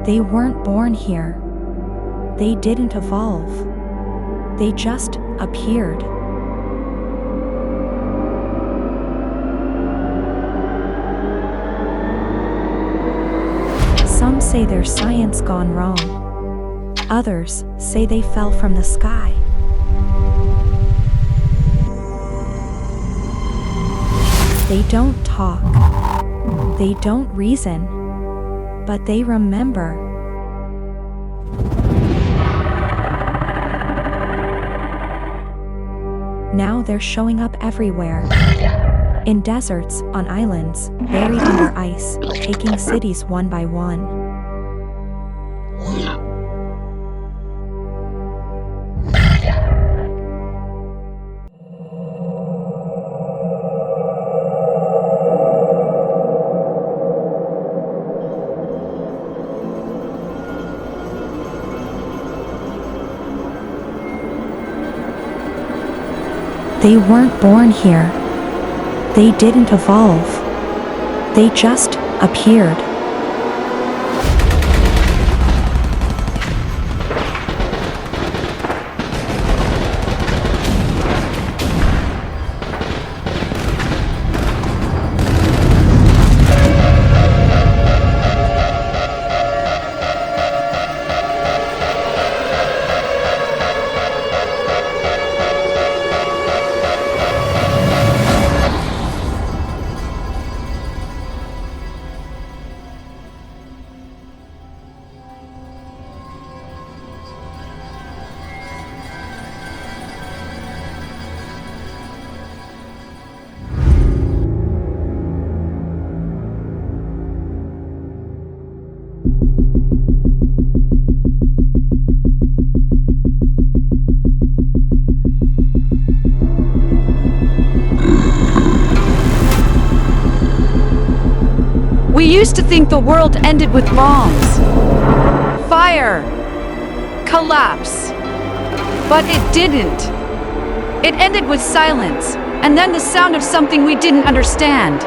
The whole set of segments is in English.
They weren't born here. They didn't evolve. They just appeared. Some say there's science gone wrong. Others say they fell from the sky. They don't talk. They don't reason. But they remember. Now they're showing up everywhere. In deserts, on islands, buried under ice, taking cities one by one. They weren't born here. They didn't evolve. They just appeared. We used to think the world ended with bombs, fire, collapse. But it didn't. It ended with silence, and then the sound of something we didn't understand.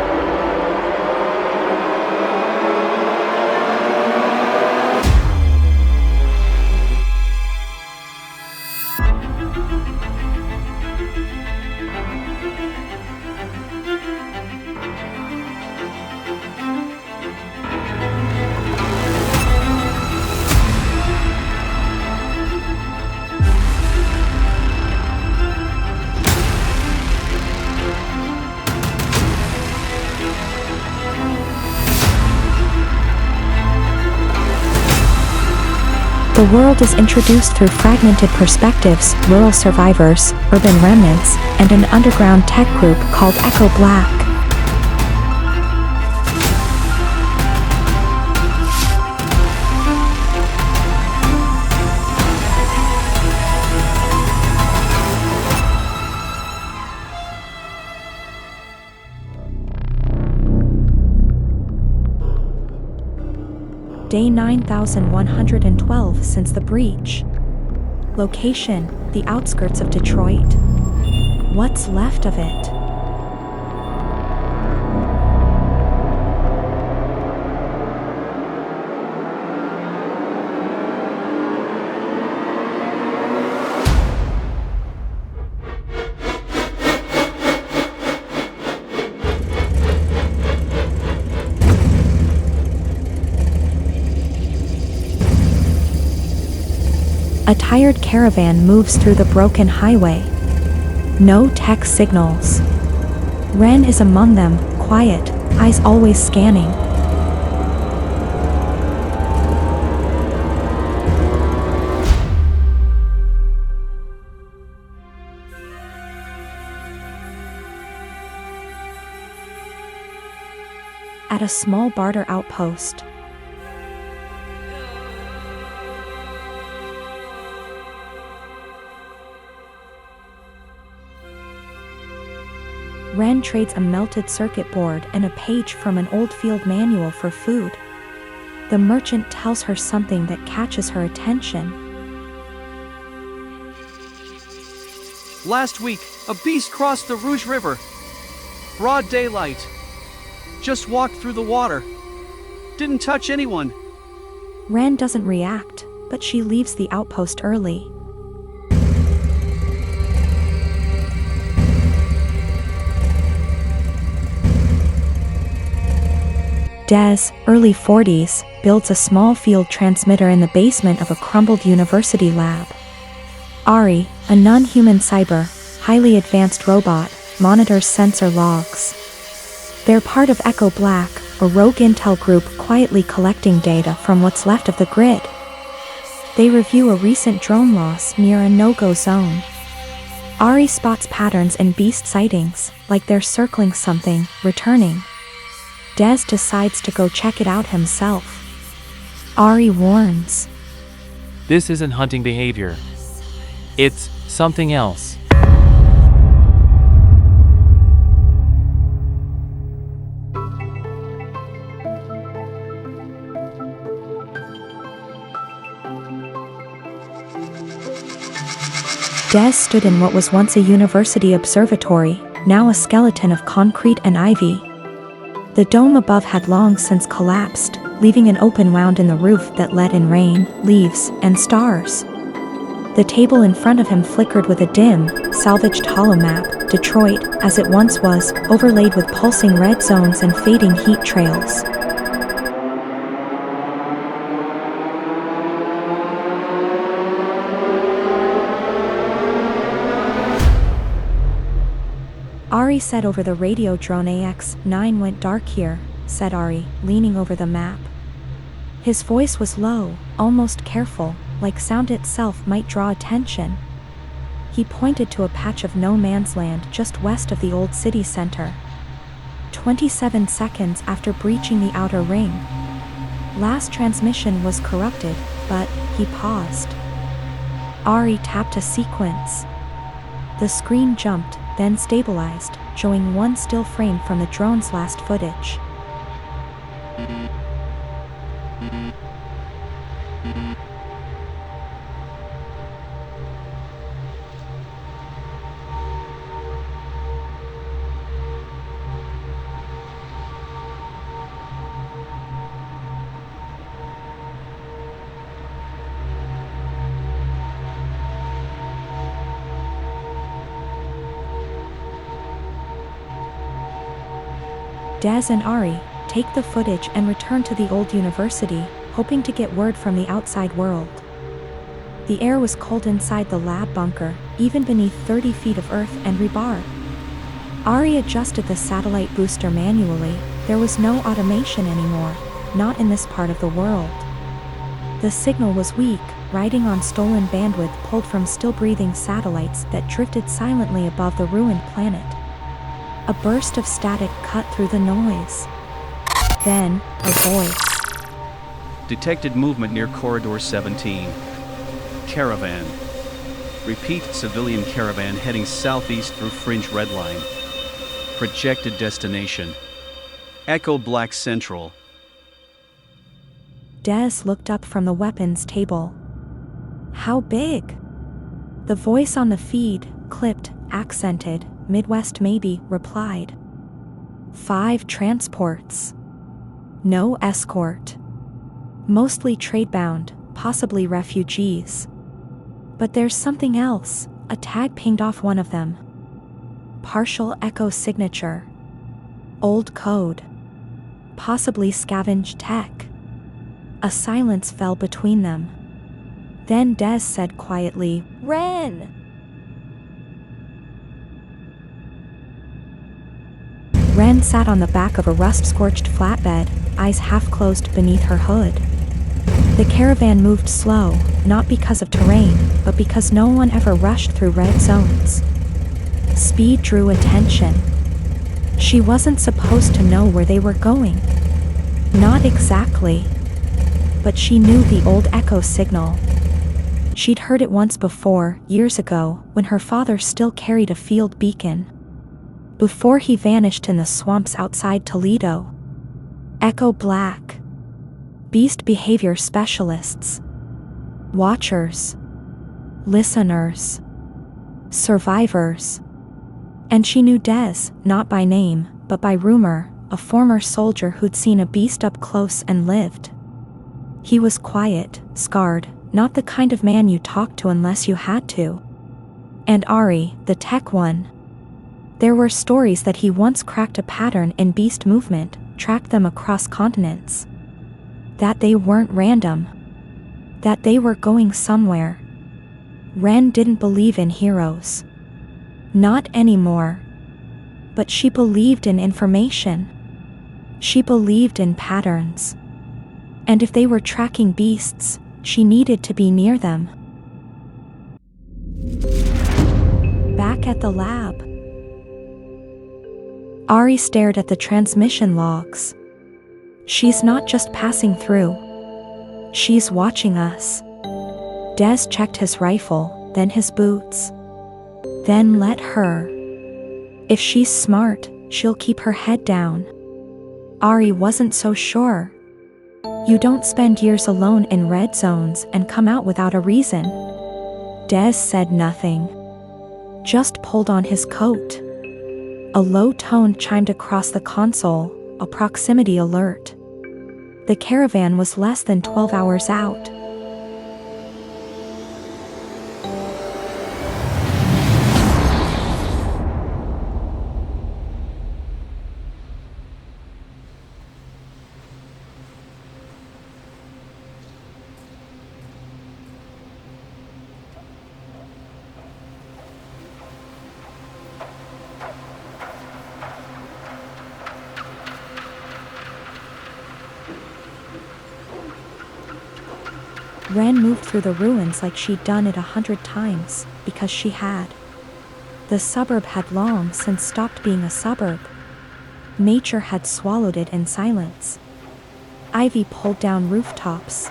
The world is introduced through fragmented perspectives, rural survivors, urban remnants, and an underground tech group called Echo Black. Day 9112 since the breach. Location, the outskirts of Detroit. What's left of it? A tired caravan moves through the broken highway. No tech signals. Ren is among them, quiet, eyes always scanning. At a small barter outpost. Ren trades a melted circuit board and a page from an old field manual for food. The merchant tells her something that catches her attention. Last week, a beast crossed the Rouge River. Broad daylight. Just walked through the water. Didn't touch anyone. Ren doesn't react, but she leaves the outpost early. Des, early 40s, builds a small field transmitter in the basement of a crumbled university lab. Ari, a non-human cyber, highly advanced robot, monitors sensor logs. They're part of Echo Black, a rogue intel group quietly collecting data from what's left of the grid. They review a recent drone loss near a no-go zone. Ari spots patterns in beast sightings, like they're circling something, returning. Des decides to go check it out himself. Ari warns. This isn't hunting behavior. It's something else. Des stood in what was once a university observatory, now a skeleton of concrete and ivy. The dome above had long since collapsed, leaving an open wound in the roof that let in rain, leaves, and stars. The table in front of him flickered with a dim, salvaged holomap, Detroit, as it once was, overlaid with pulsing red zones and fading heat trails. Ari said over the radio drone AX-9 went dark here, said Ari, leaning over the map. His voice was low, almost careful, like sound itself might draw attention. He pointed to a patch of no man's land just west of the old city center. 27 seconds after breaching the outer ring. Last transmission was corrupted, but he paused. Ari tapped a sequence. The screen jumped, then stabilized, showing one still frame from the drone's last footage. Des and Ari take the footage and return to the old university, hoping to get word from the outside world. The air was cold inside the lab bunker, even beneath 30 feet of earth and rebar. Ari adjusted the satellite booster manually. There was no automation anymore, not in this part of the world. The signal was weak, riding on stolen bandwidth pulled from still-breathing satellites that drifted silently above the ruined planet. A burst of static cut through the noise. Then, a voice. Detected movement near Corridor 17. Caravan. Repeat, civilian caravan heading southeast through Fringe Red Line. Projected destination. Echo Black Central. Des looked up from the weapons table. How big? The voice on the feed, clipped, accented, Midwest maybe, replied. 5 transports. No escort. Mostly trade-bound, possibly refugees. But there's something else, a tag pinged off one of them. Partial echo signature. Old code. Possibly scavenged tech. A silence fell between them. Then Des said quietly, "Ren!" Ren sat on the back of a rust-scorched flatbed, eyes half-closed beneath her hood. The caravan moved slow, not because of terrain, but because no one ever rushed through red zones. Speed drew attention. She wasn't supposed to know where they were going. Not exactly. But she knew the old echo signal. She'd heard it once before, years ago, when her father still carried a field beacon. Before he vanished in the swamps outside Toledo. Echo Black. Beast behavior specialists. Watchers. Listeners. Survivors. And she knew Des, not by name, but by rumor, a former soldier who'd seen a beast up close and lived. He was quiet, scarred, not the kind of man you talked to unless you had to. And Ari, the tech one. There were stories that he once cracked a pattern in beast movement, tracked them across continents. That they weren't random. That they were going somewhere. Ren didn't believe in heroes. Not anymore. But she believed in information. She believed in patterns. And if they were tracking beasts, she needed to be near them. Back at the lab, Ari stared at the transmission logs. She's not just passing through. She's watching us. Des checked his rifle, then his boots. Then let her. If she's smart, she'll keep her head down. Ari wasn't so sure. You don't spend years alone in red zones and come out without a reason. Des said nothing. Just pulled on his coat. A low tone chimed across the console, a proximity alert. The caravan was less than 12 hours out. Ren moved through the ruins like she'd done it 100 times, because she had. The suburb had long since stopped being a suburb. Nature had swallowed it in silence. Ivy pulled down rooftops.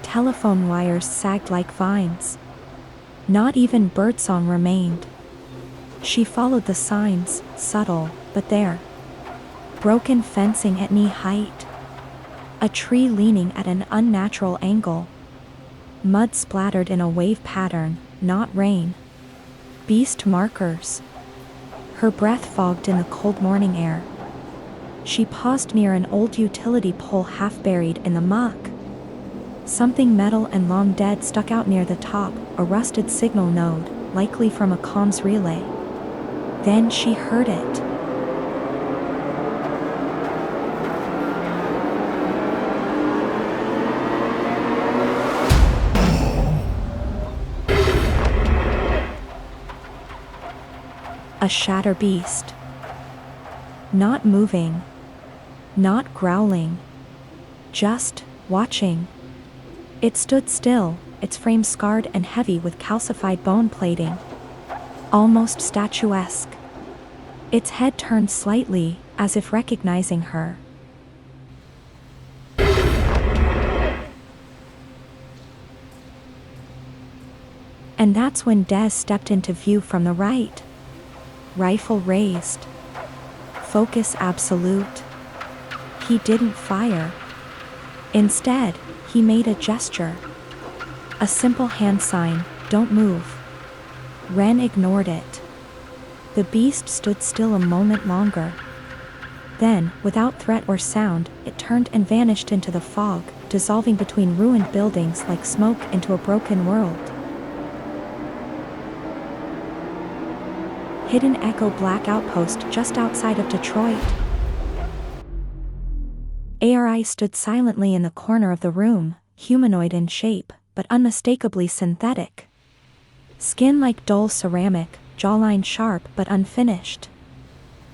Telephone wires sagged like vines. Not even birdsong remained. She followed the signs, subtle, but there. Broken fencing at knee height. A tree leaning at an unnatural angle. Mud splattered in a wave pattern, not rain. Beast markers. Her breath fogged in the cold morning air. She paused near an old utility pole half buried in the muck. Something metal and long dead stuck out near the top, a rusted signal node, likely from a comms relay. Then she heard it. A shatter beast. Not moving. Not growling. Just watching. It stood still, its frame scarred and heavy with calcified bone plating. Almost statuesque. Its head turned slightly, as if recognizing her. And that's when Des stepped into view from the right. Rifle raised. Focus absolute. He didn't fire. Instead, he made a gesture. A simple hand sign, don't move. Ren ignored it. The beast stood still a moment longer. Then, without threat or sound, it turned and vanished into the fog, dissolving between ruined buildings like smoke into a broken world. Hidden Echo Black Outpost just outside of Detroit. ARI stood silently in the corner of the room, humanoid in shape, but unmistakably synthetic. Skin like dull ceramic, jawline sharp but unfinished.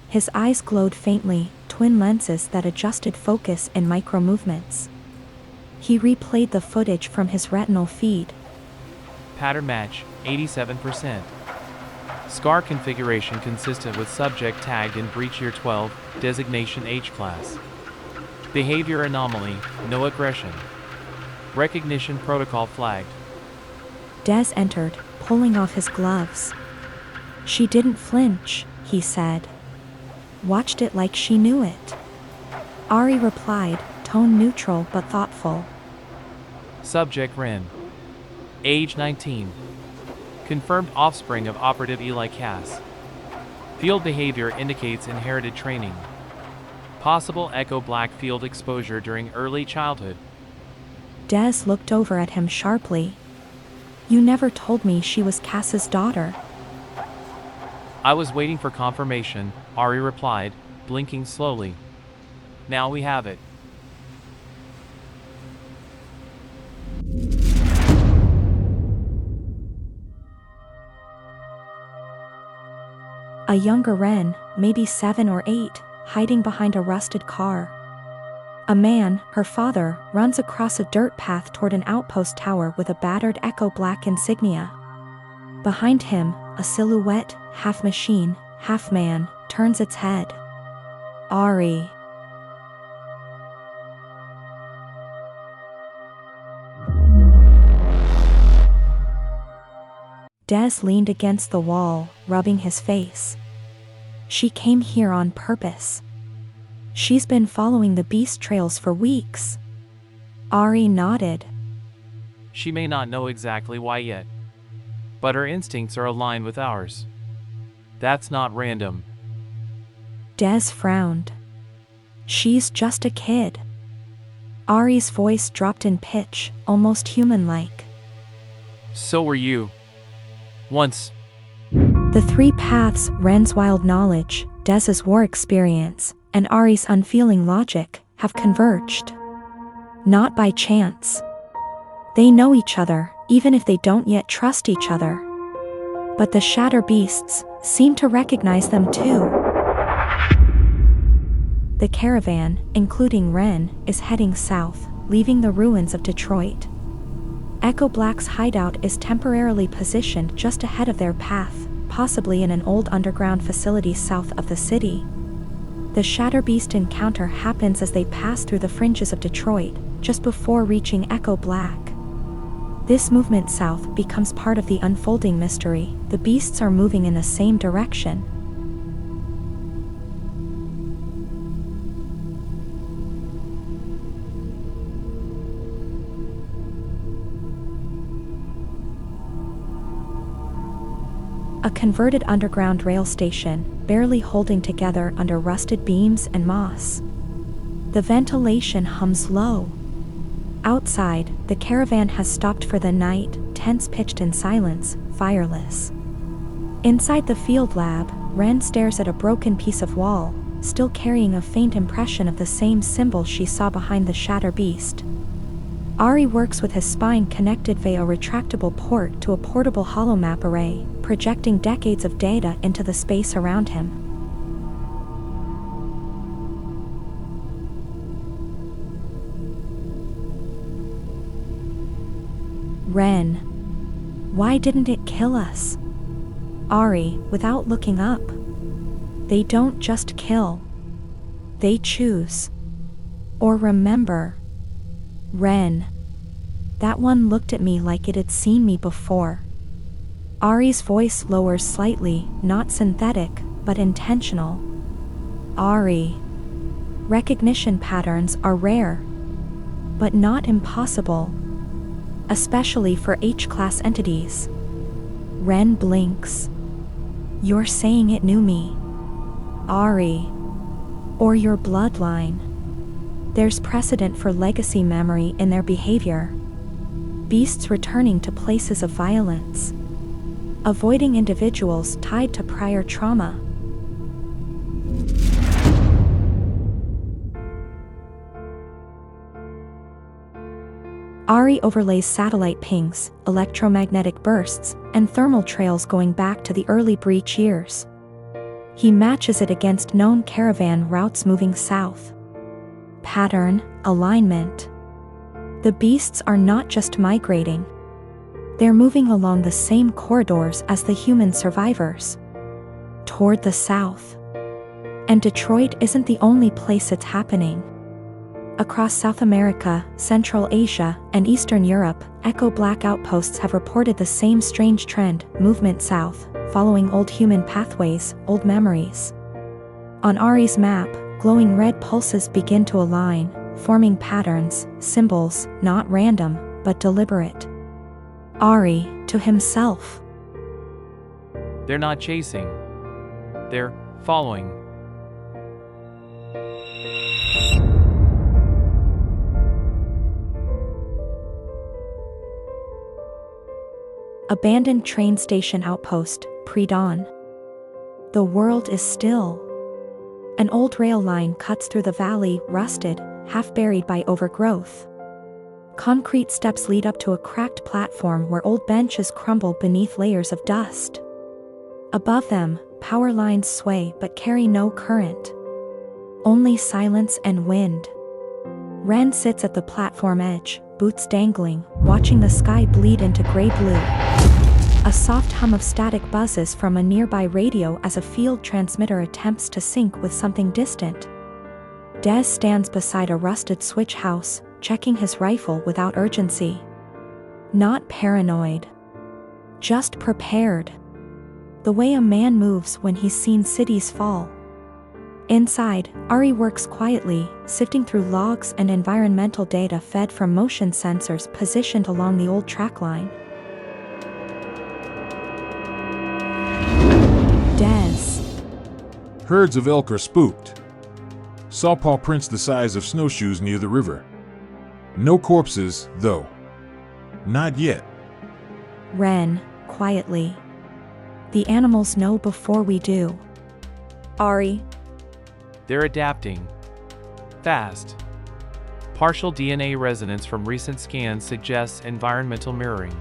His eyes glowed faintly, twin lenses that adjusted focus in micro-movements. He replayed the footage from his retinal feed. Pattern match, 87%. SCAR configuration consistent with subject tagged in breach year 12, designation H-class. Behavior anomaly, no aggression. Recognition protocol flagged. Des entered, pulling off his gloves. She didn't flinch, he said. Watched it like she knew it. Ari replied, tone neutral but thoughtful. Subject Ren. Age 19. Confirmed offspring of operative Eli Cass. Field behavior indicates inherited training. Possible Echo Black field exposure during early childhood. Des looked over at him sharply. You never told me she was Cass's daughter. I was waiting for confirmation, Ari replied, blinking slowly. Now we have it. A younger Ren, maybe 7 or 8, hiding behind a rusted car. A man, her father, runs across a dirt path toward an outpost tower with a battered Echo Black insignia. Behind him, a silhouette, half machine, half man, turns its head. Ari. Des leaned against the wall, rubbing his face. She came here on purpose. She's been following the beast trails for weeks. Ari nodded. She may not know exactly why yet, but her instincts are aligned with ours. That's not random. Des frowned. She's just a kid. Ari's voice dropped in pitch, almost human-like. So were you. Once. The 3 paths, Ren's wild knowledge, Des's war experience, and Ari's unfeeling logic, have converged. Not by chance. They know each other, even if they don't yet trust each other. But the Shatter Beasts seem to recognize them too. The caravan, including Ren, is heading south, leaving the ruins of Detroit. Echo Black's hideout is temporarily positioned just ahead of their path, possibly in an old underground facility south of the city. The Shatter Beast encounter happens as they pass through the fringes of Detroit, just before reaching Echo Black. This movement south becomes part of the unfolding mystery. The beasts are moving in the same direction. A converted underground rail station, barely holding together under rusted beams and moss. The ventilation hums low. Outside, the caravan has stopped for the night, tents pitched in silence, fireless. Inside the field lab, Ren stares at a broken piece of wall, still carrying a faint impression of the same symbol she saw behind the Shatter Beast. Ari works with his spine connected via a retractable port to a portable holomap array, projecting decades of data into the space around him. Ren. Why didn't it kill us? Ari, without looking up. They don't just kill. They choose. Or remember. Ren. That one looked at me like it had seen me before. Ari's voice lowers slightly, not synthetic, but intentional. Ari. Recognition patterns are rare. But not impossible. Especially for H-class entities. Ren blinks. You're saying it knew me. Ari. Or your bloodline. There's precedent for legacy memory in their behavior. Beasts returning to places of violence. Avoiding individuals tied to prior trauma. Ari overlays satellite pings, electromagnetic bursts, and thermal trails going back to the early breach years. He matches it against known caravan routes moving south. Pattern, alignment. The beasts are not just migrating. They're moving along the same corridors as the human survivors. Toward the south. And Detroit isn't the only place it's happening. Across South America, Central Asia, and Eastern Europe, Echo Black outposts have reported the same strange trend, movement south, following old human pathways, old memories. On Ari's map, glowing red pulses begin to align, forming patterns, symbols, not random, but deliberate. Ari, to himself. They're not chasing. They're following. Abandoned train station outpost, pre-dawn. The world is still. An old rail line cuts through the valley, rusted, half buried by overgrowth. Concrete steps lead up to a cracked platform where old benches crumble beneath layers of dust. Above them, power lines sway but carry no current. Only silence and wind. Ren sits at the platform edge, boots dangling, watching the sky bleed into gray-blue. A soft hum of static buzzes from a nearby radio as a field transmitter attempts to sync with something distant. Des stands beside a rusted switch house, checking his rifle without urgency. Not paranoid. Just prepared. The way a man moves when he's seen cities fall. Inside, Ari works quietly, sifting through logs and environmental data fed from motion sensors positioned along the old track line. Des. Herds of elk are spooked. Saw paw prints the size of snowshoes near the river. No corpses, though. Not yet. Ren, quietly. The animals know before we do. Ari. They're adapting. Fast. Partial DNA resonance from recent scans suggests environmental mirroring.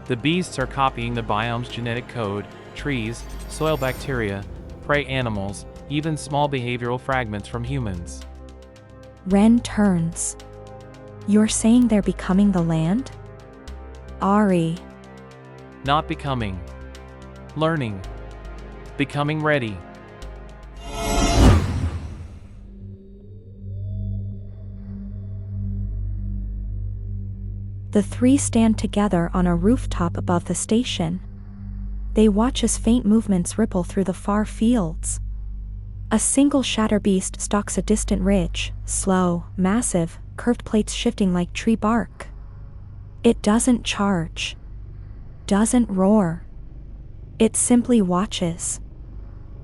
The beasts are copying the biome's genetic code, trees, soil bacteria, prey animals, even small behavioral fragments from humans. Ren turns. You're saying they're becoming the land? Ari. Not becoming. Learning. Becoming ready. The three stand together on a rooftop above the station. They watch as faint movements ripple through the far fields. A single shatterbeast stalks a distant ridge, slow, massive, curved plates shifting like tree bark. It doesn't charge. Doesn't roar. It simply watches.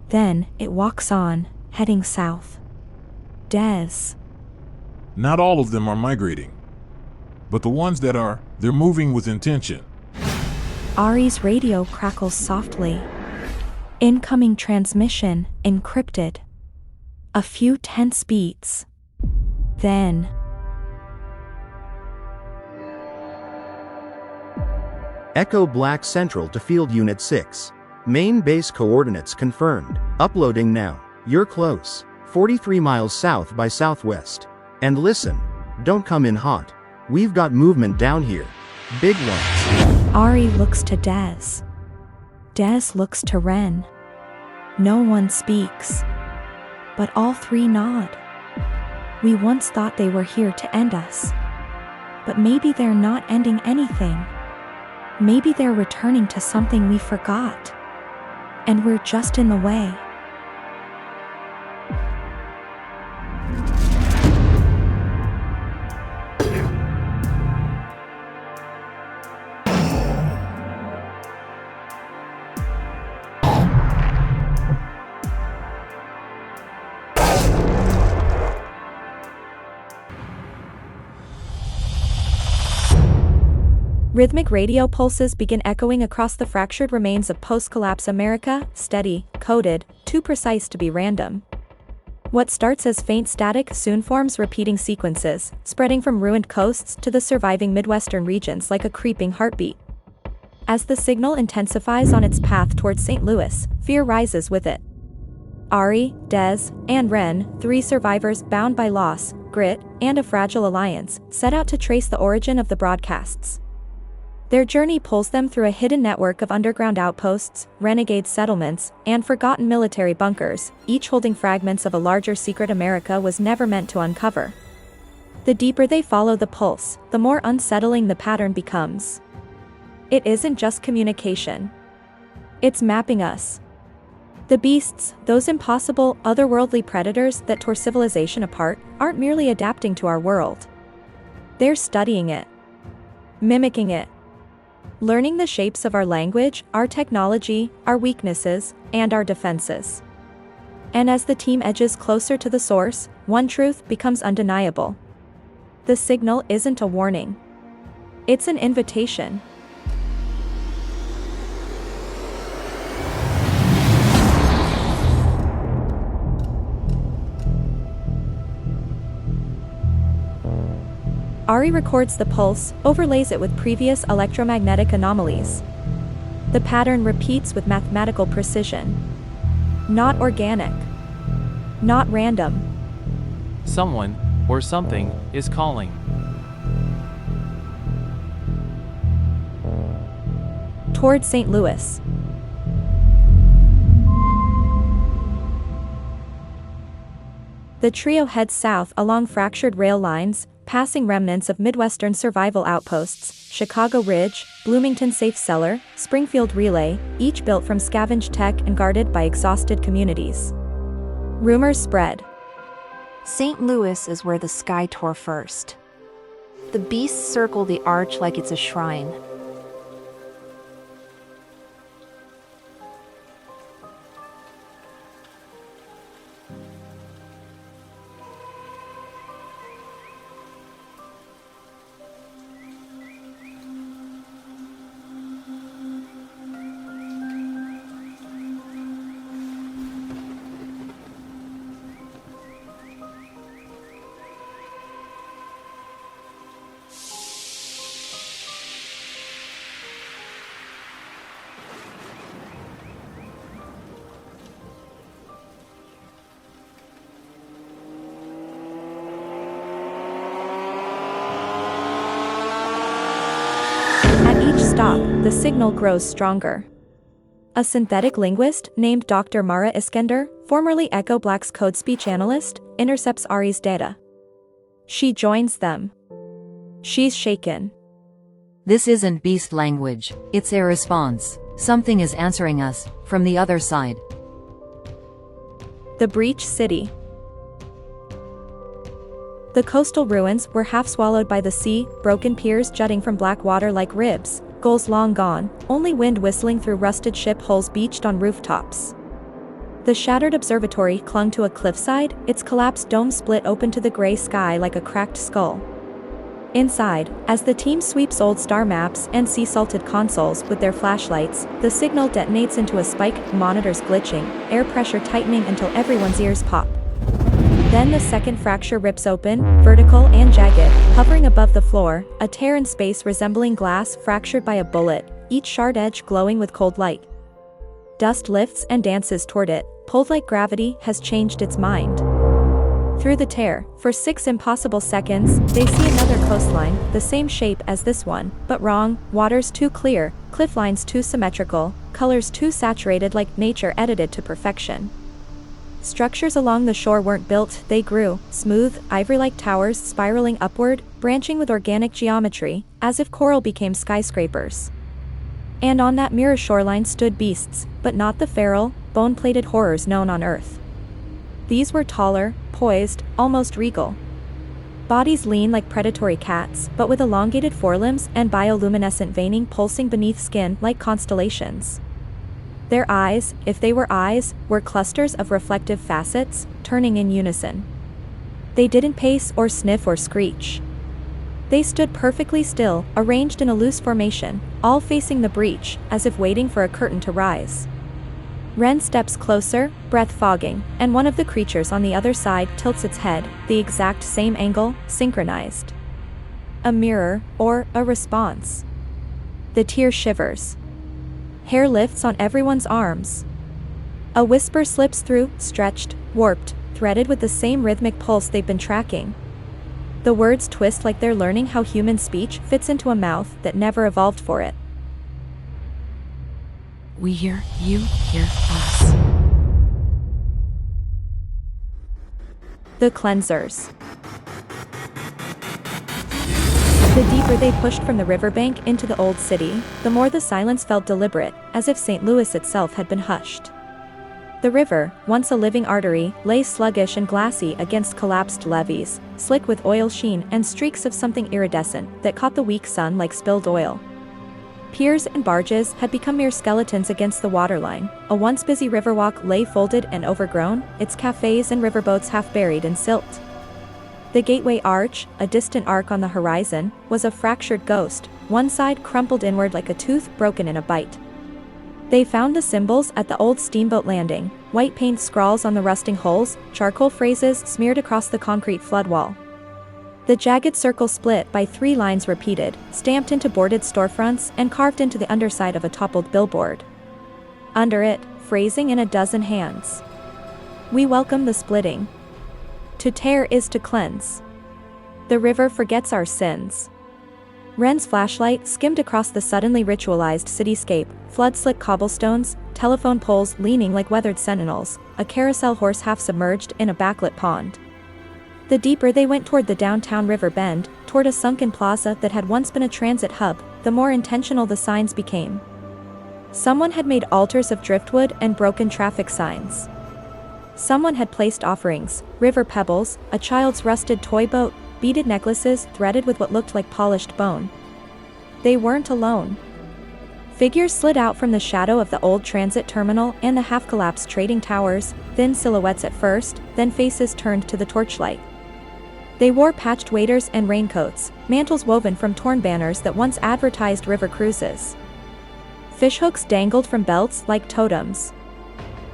Then, it walks on, heading south. Des. Not all of them are migrating. But the ones that are, they're moving with intention. Ari's radio crackles softly. Incoming transmission, encrypted. A few tense beats. Then. Echo Black Central to Field Unit 6. Main base coordinates confirmed. Uploading now. You're close. 43 miles south by southwest. And listen, don't come in hot. We've got movement down here. Big ones. Ari looks to Des. Des looks to Ren. No one speaks. But all three nod. We once thought they were here to end us. But maybe they're not ending anything. Maybe they're returning to something we forgot. And we're just in the way. Rhythmic radio pulses begin echoing across the fractured remains of post-collapse America, steady, coded, too precise to be random. What starts as faint static soon forms repeating sequences, spreading from ruined coasts to the surviving Midwestern regions like a creeping heartbeat. As the signal intensifies on its path towards St. Louis, fear rises with it. Ari, Des, and Ren, three survivors bound by loss, grit, and a fragile alliance, set out to trace the origin of the broadcasts. Their journey pulls them through a hidden network of underground outposts, renegade settlements, and forgotten military bunkers, each holding fragments of a larger secret America was never meant to uncover. The deeper they follow the pulse, the more unsettling the pattern becomes. It isn't just communication. It's mapping us. The beasts, those impossible, otherworldly predators that tore civilization apart, aren't merely adapting to our world. They're studying it. Mimicking it. Learning the shapes of our language, our technology, our weaknesses, and our defenses. And as the team edges closer to the source, one truth becomes undeniable. The signal isn't a warning. It's an invitation. Ari records the pulse, overlays it with previous electromagnetic anomalies. The pattern repeats with mathematical precision. Not organic. Not random. Someone, or something, is calling. Toward St. Louis. The trio heads south along fractured rail lines, passing remnants of Midwestern survival outposts, Chicago Ridge, Bloomington Safe Cellar, Springfield Relay, each built from scavenged tech and guarded by exhausted communities. Rumors spread. St. Louis is where the sky tore first. The beasts circle the arch like it's a shrine. At each stop, the signal grows stronger. A synthetic linguist named Dr. Mara Iskender, formerly Echo Black's code speech analyst, intercepts Ari's data. She joins them. She's shaken. This isn't beast language, it's a response. Something is answering us, from the other side. The Breach City. The coastal ruins were half swallowed by the sea, broken piers jutting from black water like ribs, gulls long gone, only wind whistling through rusted ship hulls beached on rooftops. The shattered observatory clung to a cliffside, its collapsed dome split open to the gray sky like a cracked skull. Inside, as the team sweeps old star maps and sea-salted consoles with their flashlights, the signal detonates into a spike, monitors glitching, air pressure tightening until everyone's ears pop. Then the second fracture rips open, vertical and jagged, hovering above the floor, a tear in space resembling glass fractured by a bullet, each shard edge glowing with cold light. Dust lifts and dances toward it, pulled like gravity has changed its mind. Through the tear, for 6 impossible seconds, they see another coastline, the same shape as this one, but wrong, waters too clear, cliff lines too symmetrical, colors too saturated like nature edited to perfection. Structures along the shore weren't built, they grew, smooth, ivory-like towers spiraling upward, branching with organic geometry, as if coral became skyscrapers. And on that mirror shoreline stood beasts, but not the feral, bone-plated horrors known on Earth. These were taller, poised, almost regal. Bodies lean like predatory cats, but with elongated forelimbs and bioluminescent veining pulsing beneath skin like constellations. Their eyes, if they were eyes, were clusters of reflective facets, turning in unison. They didn't pace or sniff or screech. They stood perfectly still, arranged in a loose formation, all facing the breach, as if waiting for a curtain to rise. Ren steps closer, breath fogging, and one of the creatures on the other side tilts its head, the exact same angle, synchronized. A mirror, or a response. The tear shivers. Hair lifts on everyone's arms. A whisper slips through, stretched, warped, threaded with the same rhythmic pulse they've been tracking. The words twist like they're learning how human speech fits into a mouth that never evolved for it. We hear, you hear us. The cleansers. The deeper they pushed from the riverbank into the old city, the more the silence felt deliberate, as if St. Louis itself had been hushed. The river, once a living artery, lay sluggish and glassy against collapsed levees, slick with oil sheen and streaks of something iridescent that caught the weak sun like spilled oil. Piers and barges had become mere skeletons against the waterline. A once busy riverwalk lay folded and overgrown, its cafes and riverboats half buried in silt. The gateway arch, a distant arc on the horizon, was a fractured ghost, one side crumpled inward like a tooth broken in a bite. They found the symbols at the old steamboat landing, white paint scrawls on the rusting hulls, charcoal phrases smeared across the concrete floodwall. The jagged circle split by 3 lines repeated, stamped into boarded storefronts and carved into the underside of a toppled billboard. Under it, phrasing in a dozen hands. We welcome the splitting. To tear is to cleanse. The river forgets our sins. Ren's flashlight skimmed across the suddenly ritualized cityscape, flood-slick cobblestones, telephone poles leaning like weathered sentinels, a carousel horse half-submerged in a backlit pond. The deeper they went toward the downtown river bend, toward a sunken plaza that had once been a transit hub, the more intentional the signs became. Someone had made altars of driftwood and broken traffic signs. Someone had placed offerings, river pebbles, a child's rusted toy boat, beaded necklaces threaded with what looked like polished bone. They weren't alone. Figures slid out from the shadow of the old transit terminal and the half-collapsed trading towers, thin silhouettes at first, then faces turned to the torchlight. They wore patched waders and raincoats, mantles woven from torn banners that once advertised river cruises. Fishhooks dangled from belts like totems.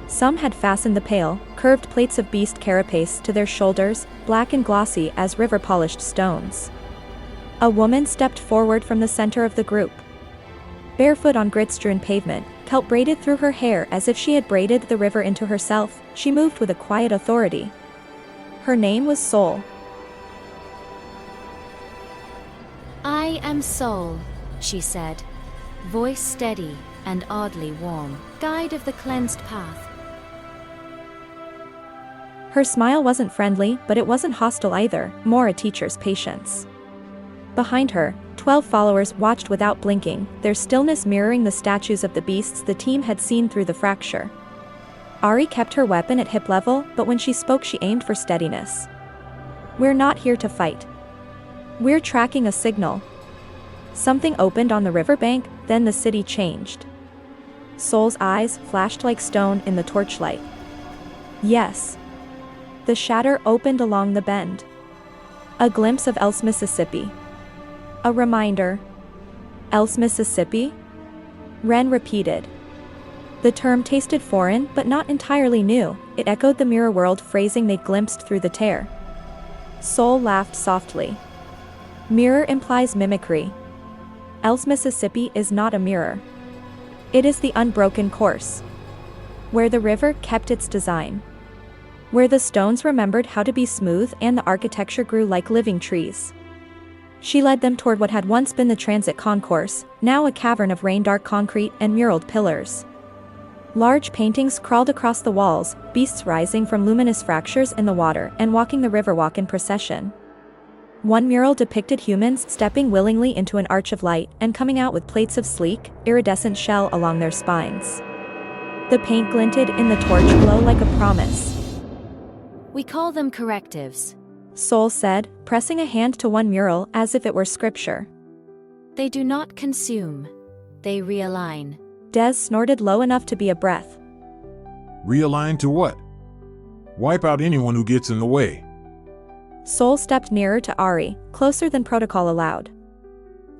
Some had fastened the pale, curved plates of beast carapace to their shoulders, black and glossy as river-polished stones. A woman stepped forward from the center of the group. Barefoot on grit-strewn pavement, kelp braided through her hair as if she had braided the river into herself, she moved with a quiet authority. Her name was Soul. I am Soul, she said. Voice steady and oddly warm, guide of the cleansed path. Her smile wasn't friendly, but it wasn't hostile either, more a teacher's patience. Behind her, 12 followers watched without blinking, their stillness mirroring the statues of the beasts the team had seen through the fracture. Ari kept her weapon at hip level, but when she spoke she aimed for steadiness. We're not here to fight. We're tracking a signal. Something opened on the riverbank, then the city changed. Soul's eyes flashed like stone in the torchlight. Yes. The shatter opened along the bend. A glimpse of Else, Mississippi. A reminder. Else, Mississippi? Ren repeated. The term tasted foreign but not entirely new, it echoed the mirror world phrasing they'd glimpsed through the tear. Soul laughed softly. Mirror implies mimicry. Else, Mississippi is not a mirror. It is the unbroken course. Where the river kept its design. Where the stones remembered how to be smooth and the architecture grew like living trees. She led them toward what had once been the transit concourse, now a cavern of rain-dark concrete and muraled pillars. Large paintings crawled across the walls, beasts rising from luminous fractures in the water and walking the riverwalk in procession. One mural depicted humans stepping willingly into an arch of light and coming out with plates of sleek, iridescent shell along their spines. The paint glinted in the torch glow like a promise. We call them correctives, Soul said, pressing a hand to one mural as if it were scripture. They do not consume. They realign. Des snorted low enough to be a breath. Realign to what? Wipe out anyone who gets in the way. Soul stepped nearer to Ari, closer than protocol allowed.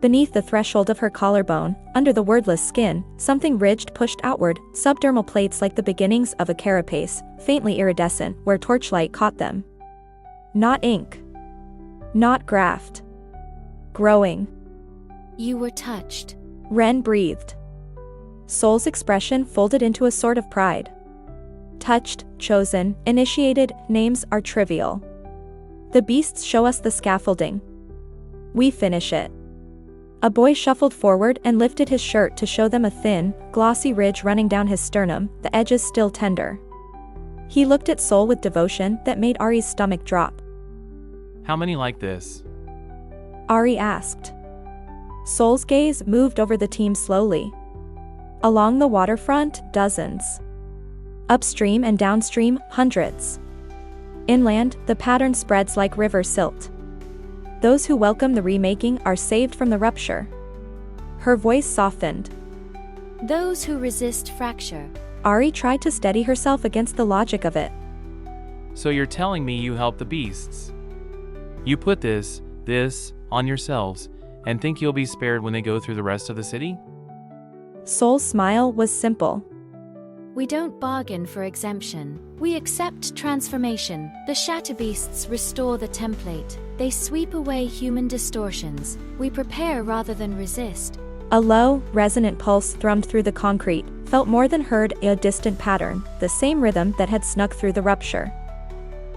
Beneath the threshold of her collarbone, under the wordless skin, something ridged pushed outward, subdermal plates like the beginnings of a carapace, faintly iridescent where torchlight caught them. Not ink. Not graft. Growing. You were touched. Ren breathed. Soul's expression folded into a sort of pride. Touched, chosen, initiated, names are trivial. The beasts show us the scaffolding. We finish it. A boy shuffled forward and lifted his shirt to show them a thin, glossy ridge running down his sternum, the edges still tender. He looked at Soul with devotion that made Ari's stomach drop. How many like this? Ari asked. Soul's gaze moved over the team slowly. Along the waterfront, dozens. Upstream and downstream, hundreds. Inland, the pattern spreads like river silt. Those who welcome the remaking are saved from the rupture. Her voice softened. Those who resist fracture. Ari tried to steady herself against the logic of it. So you're telling me you help the beasts? You put this on yourselves, and think you'll be spared when they go through the rest of the city? Soul's smile was simple. We don't bargain for exemption. We accept transformation. The Shatterbeasts restore the template. They sweep away human distortions. We prepare rather than resist. A low, resonant pulse thrummed through the concrete, felt more than heard, a distant pattern, the same rhythm that had snuck through the rupture.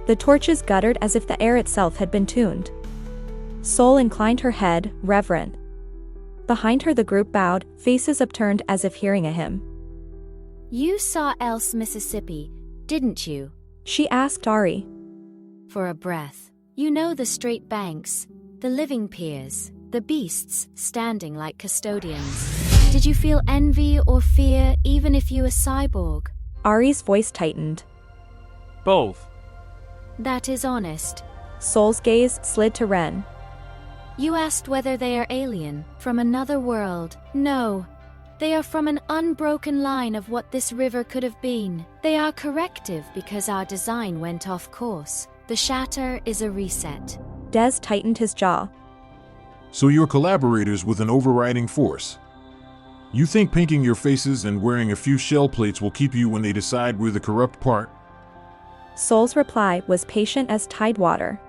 The torches guttered as if the air itself had been tuned. Soul inclined her head, reverent. Behind her the group bowed, faces upturned as if hearing a hymn. You saw Else, Mississippi, didn't you? She asked Ari. For a breath. You know the straight banks, the living piers, the beasts standing like custodians. Did you feel envy or fear even if you were cyborg? Ari's voice tightened. Both. That is honest. Soul's gaze slid to Ren. You asked whether they are alien, from another world. No. They are from an unbroken line of what this river could have been. They are corrective because our design went off course. The shatter is a reset. Des tightened his jaw. So you're collaborators with an overriding force. You think painting your faces and wearing a few shell plates will keep you when they decide we're the corrupt part? Soul's reply was patient as tidewater.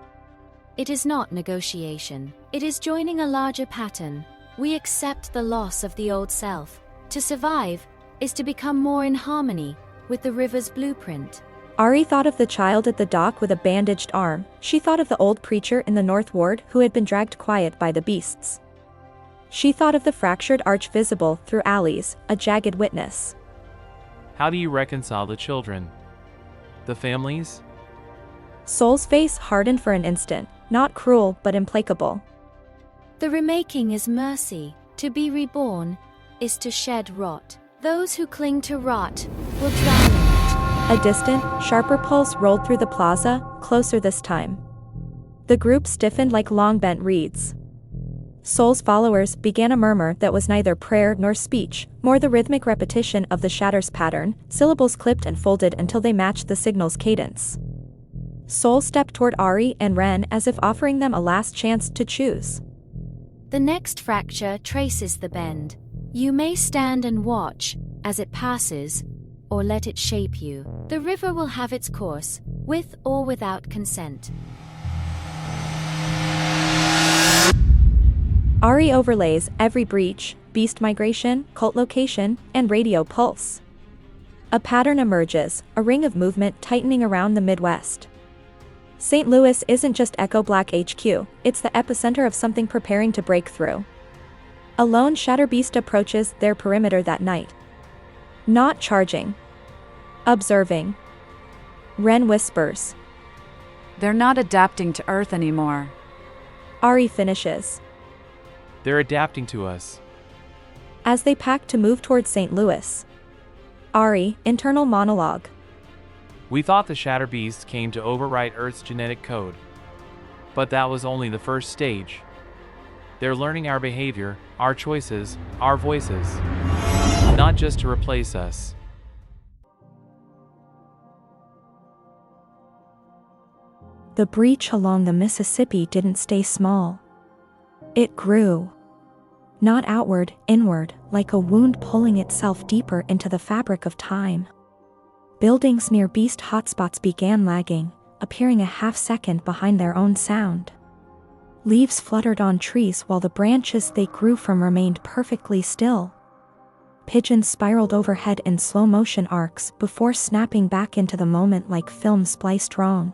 It is not negotiation. It is joining a larger pattern. We accept the loss of the old self. To survive is to become more in harmony with the river's blueprint. Ari thought of the child at the dock with a bandaged arm. She thought of the old preacher in the North Ward who had been dragged quiet by the beasts. She thought of the fractured arch visible through alleys, a jagged witness. How do you reconcile the children? The families? Soul's face hardened for an instant, not cruel but implacable. The remaking is mercy. To be reborn is to shed rot. Those who cling to rot will drown in it. A distant, sharper pulse rolled through the plaza, closer this time. The group stiffened like long-bent reeds. Soul's followers began a murmur that was neither prayer nor speech, more the rhythmic repetition of the shatter's pattern, syllables clipped and folded until they matched the signal's cadence. Soul stepped toward Ari and Ren as if offering them a last chance to choose. The next fracture traces the bend. You may stand and watch as it passes, or let it shape you. The river will have its course, with or without consent. Ari overlays every breach, beast migration, cult location, and radio pulse. A pattern emerges, a ring of movement tightening around the Midwest. St. Louis isn't just Echo Black HQ, it's the epicenter of something preparing to break through. A lone Shatterbeast approaches their perimeter that night. Not charging. Observing. Ren whispers. They're not adapting to Earth anymore. Ari finishes. They're adapting to us. As they pack to move towards St. Louis. Ari, internal monologue. We thought the Shatterbeasts came to overwrite Earth's genetic code. But that was only the first stage. They're learning our behavior, our choices, our voices. Not just to replace us. The breach along the Mississippi didn't stay small. It grew. Not outward, inward, like a wound pulling itself deeper into the fabric of time. Buildings near beast hotspots began lagging, appearing a half-second behind their own sound. Leaves fluttered on trees while the branches they grew from remained perfectly still. Pigeons spiraled overhead in slow-motion arcs before snapping back into the moment like film spliced wrong.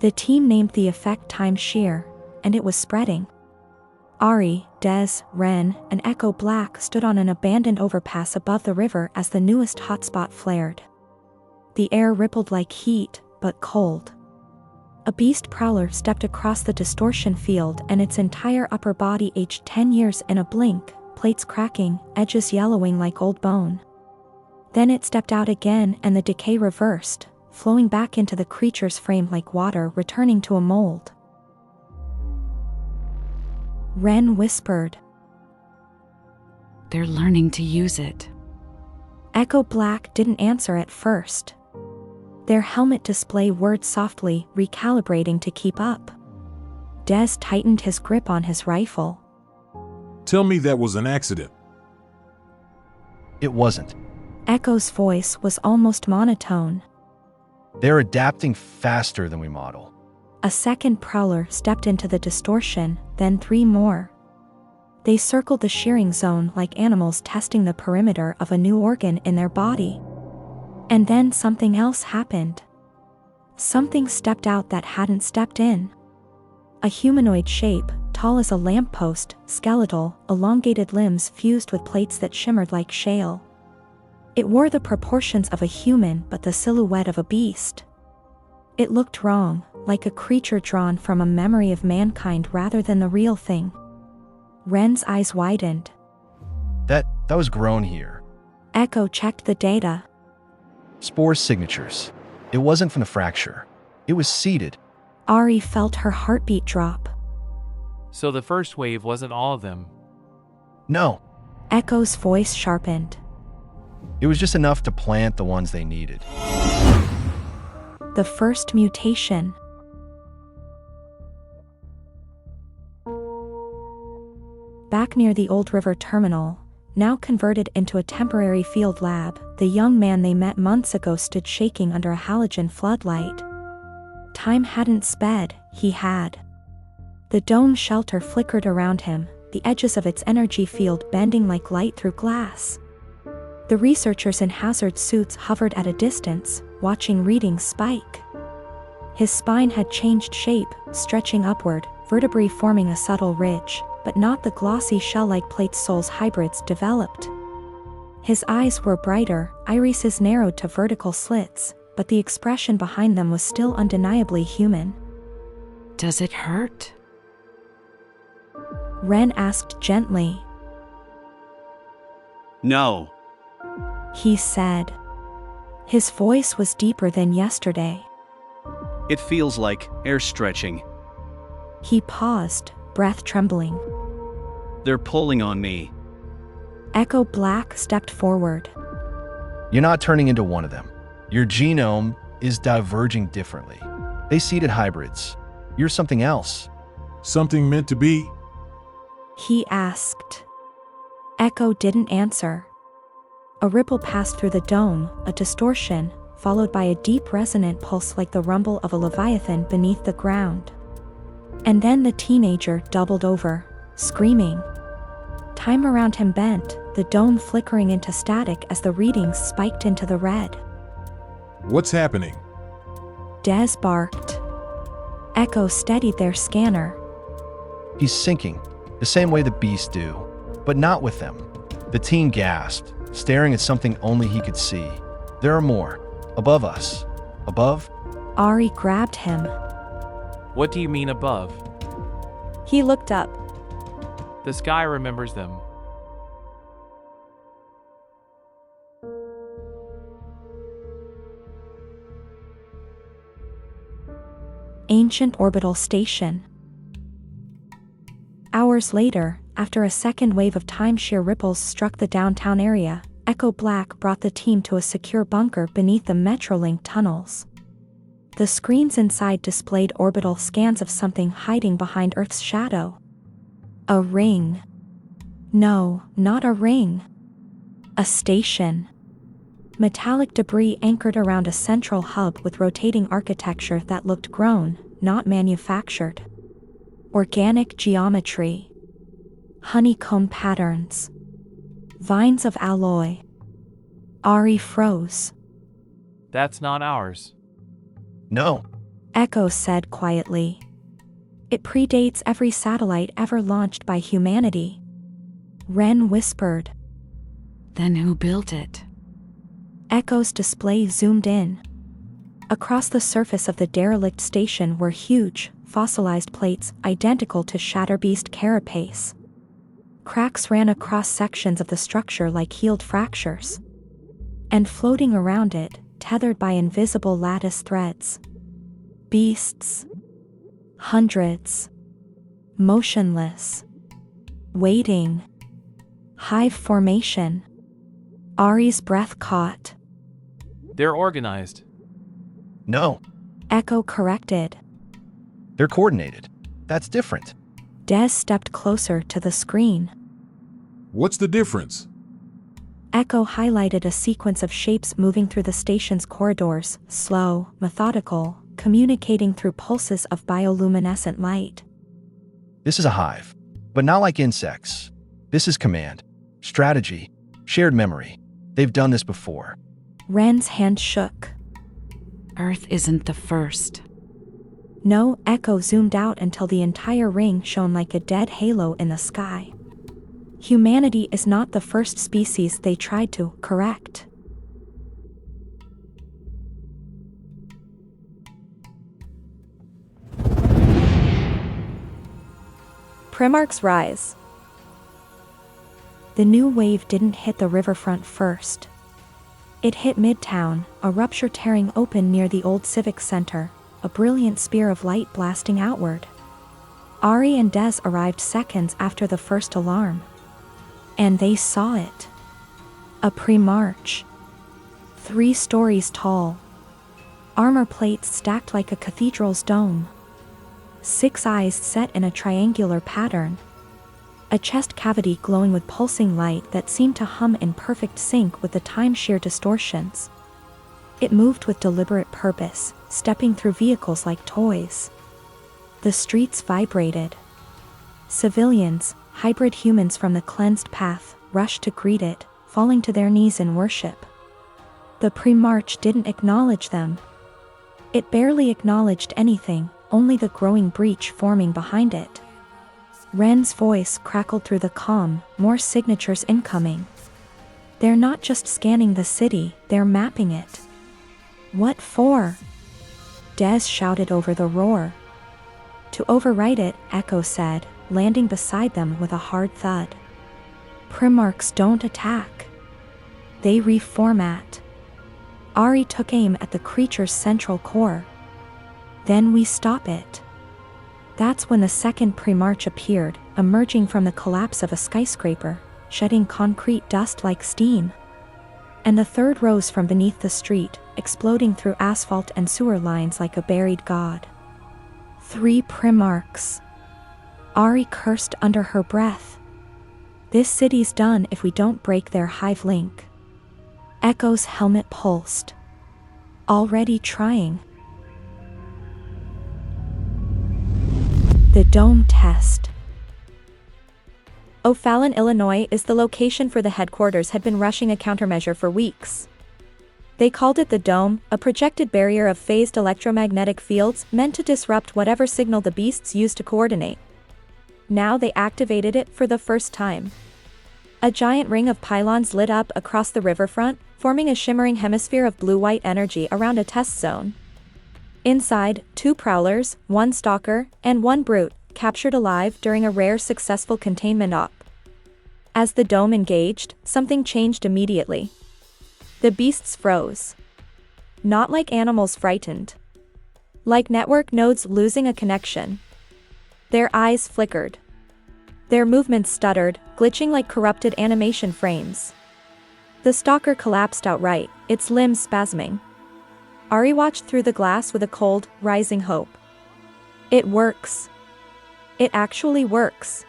The team named the effect time shear, and it was spreading. Ari, Des, Ren, and Echo Black stood on an abandoned overpass above the river as the newest hotspot flared. The air rippled like heat, but cold. A beast prowler stepped across the distortion field and its entire upper body aged 10 years in a blink, plates cracking, edges yellowing like old bone. Then it stepped out again and the decay reversed, flowing back into the creature's frame like water returning to a mold. Ren whispered. They're learning to use it. Echo Black didn't answer at first. Their helmet display whirred softly, recalibrating to keep up. Des tightened his grip on his rifle. Tell me that was an accident. It wasn't. Echo's voice was almost monotone. They're adapting faster than we model. A second prowler stepped into the distortion, then 3 more. They circled the shearing zone like animals testing the perimeter of a new organ in their body. And then something else happened. Something stepped out that hadn't stepped in. A humanoid shape, tall as a lamppost, skeletal, elongated limbs fused with plates that shimmered like shale. It wore the proportions of a human but the silhouette of a beast. It looked wrong, like a creature drawn from a memory of mankind rather than the real thing. Ren's eyes widened. That was grown here. Echo checked the data. Spore signatures. It wasn't from the fracture. It was seeded. Ari felt her heartbeat drop. So the first wave wasn't all of them. No. Echo's voice sharpened. It was just enough to plant the ones they needed. The first mutation. Back near the Old River Terminal, now converted into a temporary field lab, the young man they met months ago stood shaking under a halogen floodlight. Time hadn't sped, he had. The dome shelter flickered around him, the edges of its energy field bending like light through glass. The researchers in hazard suits hovered at a distance, watching readings spike. His spine had changed shape, stretching upward, vertebrae forming a subtle ridge, but not the glossy shell-like plate Sol's hybrids developed. His eyes were brighter, irises narrowed to vertical slits, but the expression behind them was still undeniably human. Does it hurt? Ren asked gently. No. He said. His voice was deeper than yesterday. It feels like air stretching. He paused, breath trembling. They're pulling on me. Echo Black stepped forward. You're not turning into one of them. Your genome is diverging differently. They seeded hybrids. You're something else. Something meant to be? He asked. Echo didn't answer. A ripple passed through the dome, a distortion, followed by a deep resonant pulse like the rumble of a leviathan beneath the ground. And then the teenager doubled over, screaming. Time around him bent, the dome flickering into static as the readings spiked into the red. What's happening? Des barked. Echo steadied their scanner. He's sinking, the same way the beasts do, but not with them. The teen gasped, staring at something only he could see. There are more. Above us. Above? Ari grabbed him. What do you mean above? He looked up. The sky remembers them. Ancient orbital station. Hours later, after a second wave of timeshare ripples struck the downtown area, Echo Black brought the team to a secure bunker beneath the Metrolink tunnels. The screens inside displayed orbital scans of something hiding behind Earth's shadow. A ring. No, not a ring. A station. Metallic debris anchored around a central hub with rotating architecture that looked grown, not manufactured. Organic geometry. Honeycomb patterns. Vines of alloy. Ari froze. That's not ours. No. Echo said quietly. It predates every satellite ever launched by humanity. Ren whispered. Then who built it? Echo's display zoomed in. Across the surface of the derelict station were huge, fossilized plates identical to SHATTERBEATS carapace. Cracks ran across sections of the structure like healed fractures. And floating around it, tethered by invisible lattice threads. Beasts. Hundreds. Motionless. Waiting. Hive formation. Ari's breath caught. They're organized. No. Echo corrected. They're coordinated. That's different. Des stepped closer to the screen. What's the difference? Echo highlighted a sequence of shapes moving through the station's corridors, slow, methodical, communicating through pulses of bioluminescent light. This is a hive, but not like insects. This is command, strategy, shared memory. They've done this before. Ren's hand shook. Earth isn't the first. No, Echo zoomed out until the entire ring shone like a dead halo in the sky. Humanity is not the first species they tried to correct. Primarch's rise. The new wave didn't hit the riverfront first. It hit Midtown, a rupture tearing open near the old Civic Center, a brilliant spear of light blasting outward. Ari and Des arrived seconds after the first alarm. And they saw it. A Primarch. 3 stories tall. Armor plates stacked like a cathedral's dome. 6 eyes set in a triangular pattern. A chest cavity glowing with pulsing light that seemed to hum in perfect sync with the time-shear distortions. It moved with deliberate purpose, stepping through vehicles like toys. The streets vibrated. Civilians, hybrid humans from the cleansed path, rushed to greet it, falling to their knees in worship. The Primarch didn't acknowledge them. It barely acknowledged anything, only the growing breach forming behind it. Ren's voice crackled through the calm, more signatures incoming. They're not just scanning the city, they're mapping it. What for? Des shouted over the roar. To overwrite it, Echo said, landing beside them with a hard thud. Primarchs don't attack. They reformat. Ari took aim at the creature's central core. Then we stop it. That's when the second Primarch appeared, emerging from the collapse of a skyscraper, shedding concrete dust like steam. And the third rose from beneath the street, exploding through asphalt and sewer lines like a buried god. 3 Primarchs. Ari cursed under her breath. This city's done if we don't break their hive link. Echo's helmet pulsed. Already trying. The dome test. O'Fallon, Illinois is the location for the headquarters had been rushing a countermeasure for weeks. They called it the dome, a projected barrier of phased electromagnetic fields meant to disrupt whatever signal the beasts used to coordinate. Now they activated it for the first time. A giant ring of pylons lit up across the riverfront, forming a shimmering hemisphere of blue-white energy around a test zone. Inside, 2 prowlers, 1 stalker, and 1 brute, captured alive during a rare successful containment op. As the dome engaged, something changed immediately. The beasts froze. Not like animals frightened. Like network nodes losing a connection. Their eyes flickered. Their movements stuttered, glitching like corrupted animation frames. The stalker collapsed outright, its limbs spasming. Ari watched through the glass with a cold, rising hope. It works. It actually works.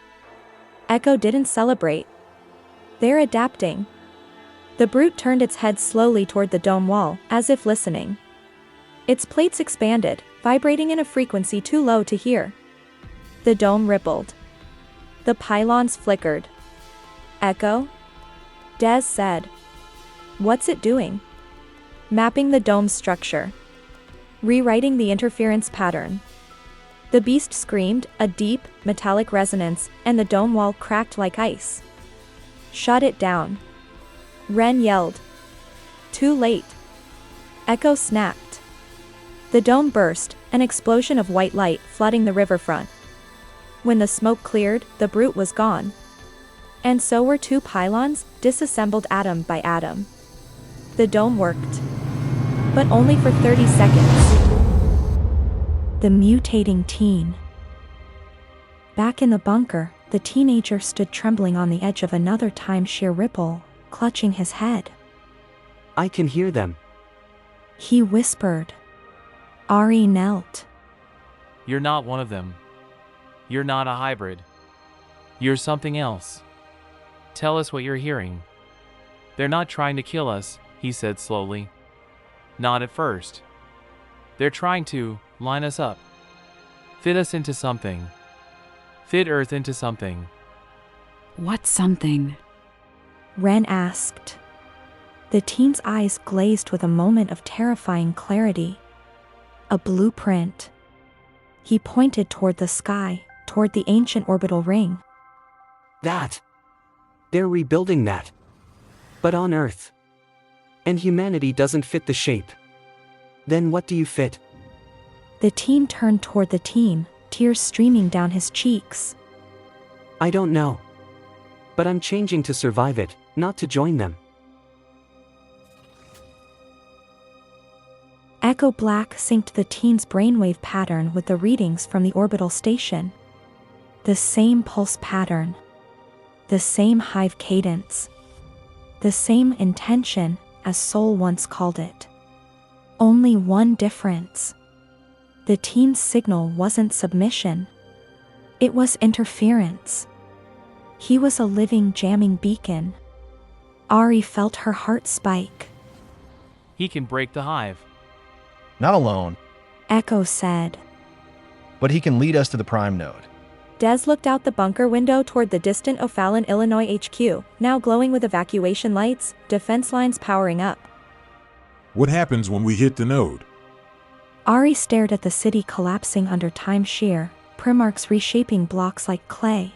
Echo didn't celebrate. They're adapting. The brute turned its head slowly toward the dome wall, as if listening. Its plates expanded, vibrating in a frequency too low to hear. The dome rippled. The pylons flickered. Echo? Des said. What's it doing? Mapping the dome's structure. Rewriting the interference pattern. The beast screamed, a deep, metallic resonance, and the dome wall cracked like ice. Shut it down. Ren yelled. Too late. Echo snapped. The dome burst, an explosion of white light flooding the riverfront. When the smoke cleared, the brute was gone. And so were 2 pylons, disassembled atom by atom. The dome worked. But only for 30 seconds. The mutating teen. Back in the bunker, the teenager stood trembling on the edge of another time-shear ripple, clutching his head. I can hear them. He whispered. Ari knelt. You're not one of them. You're not a hybrid. You're something else. Tell us what you're hearing. They're not trying to kill us, he said slowly. Not at first. They're trying to line us up. Fit us into something. Fit Earth into something. What something? Ren asked. The teen's eyes glazed with a moment of terrifying clarity. A blueprint. He pointed toward the sky, toward the ancient orbital ring. That. They're rebuilding that. But on Earth. And humanity doesn't fit the shape. Then what do you fit? The teen turned toward the team, tears streaming down his cheeks. I don't know. But I'm changing to survive it, not to join them. Echo Black synced the teen's brainwave pattern with the readings from the orbital station. The same pulse pattern. The same hive cadence. The same intention, as Soul once called it. Only one difference. The teen's signal wasn't submission. It was interference. He was a living jamming beacon. Ari felt her heart spike. He can break the hive. Not alone, Echo said. but he can lead us to the prime node. Des looked out the bunker window toward the distant O'Fallon, Illinois HQ, now glowing with evacuation lights, defense lines powering up. What happens when we hit the node? Ari stared at the city collapsing under time shear, Primarchs reshaping blocks like clay.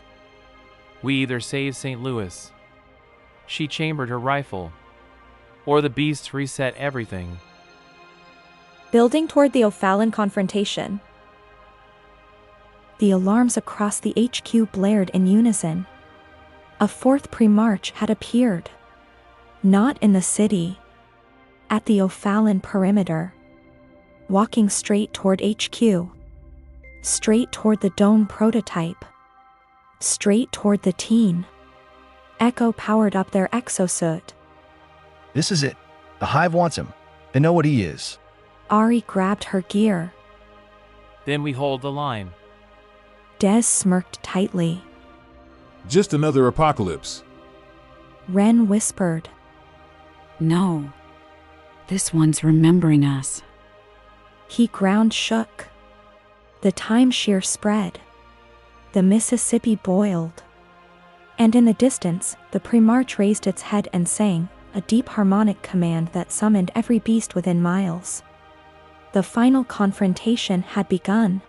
We either save St. Louis. She chambered her rifle. Or the beasts reset everything. Building toward the O'Fallon confrontation. The alarms across the HQ blared in unison. A fourth pre-march had appeared. Not in the city. At the O'Fallon perimeter. Walking straight toward HQ. Straight toward the dome prototype. Straight toward the teen. Echo powered up their exosuit. This is it. The hive wants him. They know what he is. Ari grabbed her gear. Then we hold the line. Des smirked tightly. Just another apocalypse. Ren whispered. No. This one's remembering us. He ground shook. The time shear spread. The Mississippi boiled. And in the distance, the pre-march raised its head and sang, a deep harmonic command that summoned every beast within miles. The final confrontation had begun.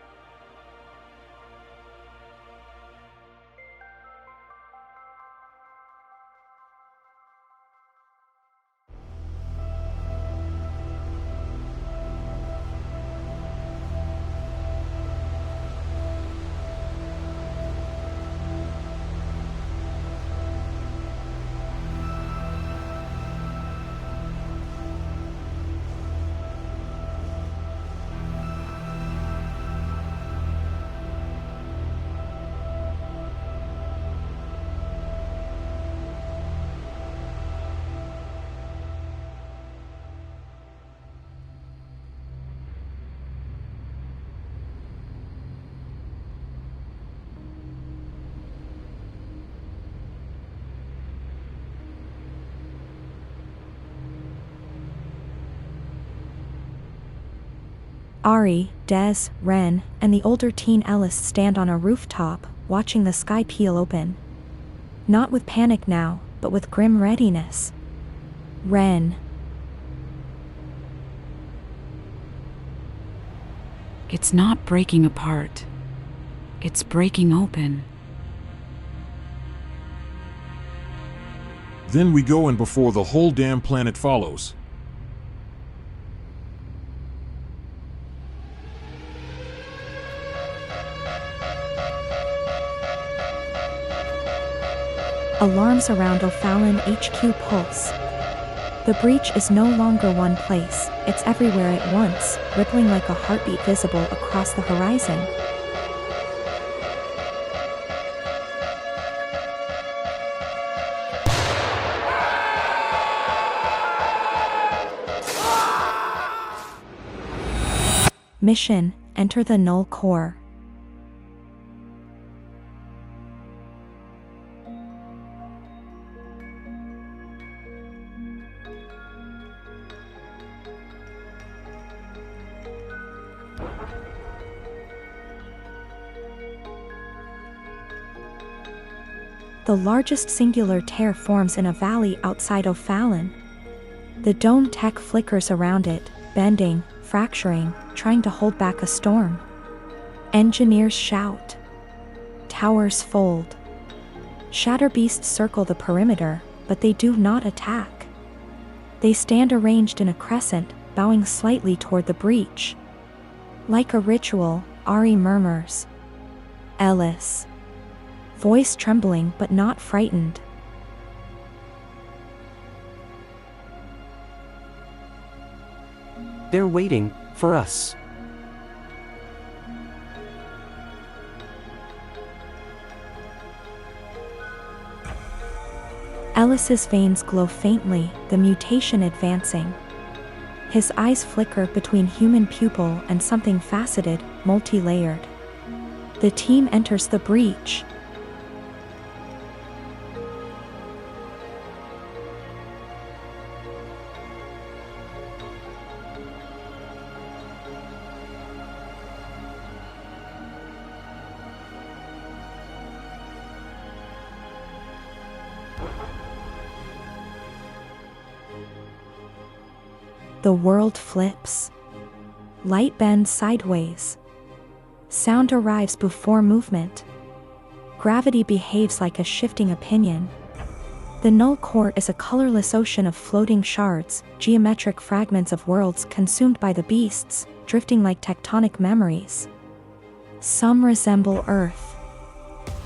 Ari, Des, Ren, and the older teen Ellis stand on a rooftop, watching the sky peel open. Not with panic now, but with grim readiness. Ren. It's not breaking apart. It's breaking open. Then we go in before the whole damn planet follows. Alarms around O'Fallon HQ pulse. The breach is no longer one place, it's everywhere at once, rippling like a heartbeat visible across the horizon. Mission: enter the null core. The largest singular tear forms in a valley outside O'Fallon. The dome tech flickers around it, bending, fracturing, trying to hold back a storm. Engineers shout. Towers fold. Shatterbeasts circle the perimeter, but they do not attack. They stand arranged in a crescent, bowing slightly toward the breach. Like a ritual, Ari murmurs. Ellis. Voice trembling but not frightened. They're waiting for us. Ellis's veins glow faintly, the mutation advancing. His eyes flicker between human pupil and something faceted, multi-layered. The team enters the breach. The world flips. Light bends sideways. Sound arrives before movement. Gravity behaves like a shifting opinion. The null core is a colorless ocean of floating shards, geometric fragments of worlds consumed by the beasts, drifting like tectonic memories. Some resemble Earth.